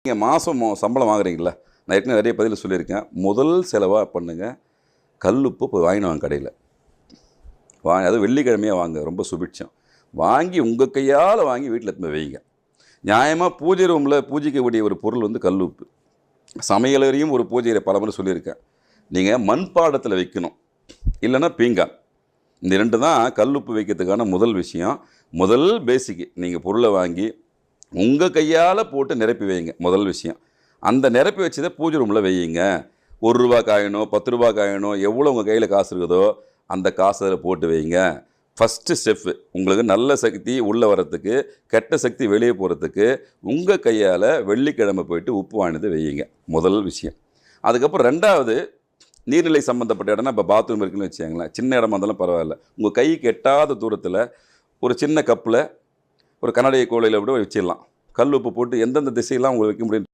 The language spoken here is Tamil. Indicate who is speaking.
Speaker 1: நீங்கள் மாதம் சம்பளம் வாங்குறீங்களா? நான் ஏற்கனவே நிறைய பதில் சொல்லியிருக்கேன். முதல் செலவாக பண்ணுங்கள், கல்லுப்பு போய் வாங்கிட்டு வாங்க கடையில். அதுவும் வெள்ளிக்கிழமையாக வாங்க, ரொம்ப சுபிட்சம். வாங்கி உங்கள் கையால் வாங்கி வீட்டில் எடுத்துன்னு வைங்க. நியாயமாக பூஜை ரூமில் பூஜைக்கக்கூடிய ஒரு பொருள் வந்து கல்லுப்பு. சமையலறையும் ஒரு பூஜையை பலமுறை சொல்லியிருக்கேன். நீங்கள் மண்பாடத்தில் வைக்கணும், இல்லைன்னா பீங்கான். இந்த 2 தான் கல்லுப்பு வைக்கிறதுக்கான முதல் விஷயம். முதல் பேசிக்கு நீங்கள் பொருளை வாங்கி உங்கள் கையால் போட்டு நிரப்பி வைங்க. முதல் விஷயம் அந்த நிரப்பி வச்சதை பூஜை ரூமில் வையுங்க. ₹1 காயினோ ₹10 காயினோ எவ்வளோ உங்கள் கையில் காசு இருக்குதோ அந்த காசை அதில் போட்டு வைங்க. ஃபஸ்ட்டு ஸ்டெப்பு உங்களுக்கு நல்ல சக்தி உள்ளே வரத்துக்கு, கெட்ட சக்தி வெளியே போகிறதுக்கு உங்கள் கையால் வெள்ளிக்கிழமை போயிட்டு உப்பு வாங்கினது வையுங்க. முதல் விஷயம். அதுக்கப்புறம் 2வது, நீர்நிலை சம்மந்தப்பட்ட இடம்னா இப்போ பாத்ரூம் இருக்குன்னு வச்சுக்கோங்களேன். சின்ன இடமா இருந்தாலும் பரவாயில்ல, உங்கள் கைக்கு எட்டாத தூரத்தில் ஒரு சின்ன கப்பில் ஒரு கண்ணாடி கோலையில் விட வச்சிடலாம். கல் உப்பு போட்டு எந்தெந்த திசையெல்லாம் உங்களுக்கு வைக்க முடியும்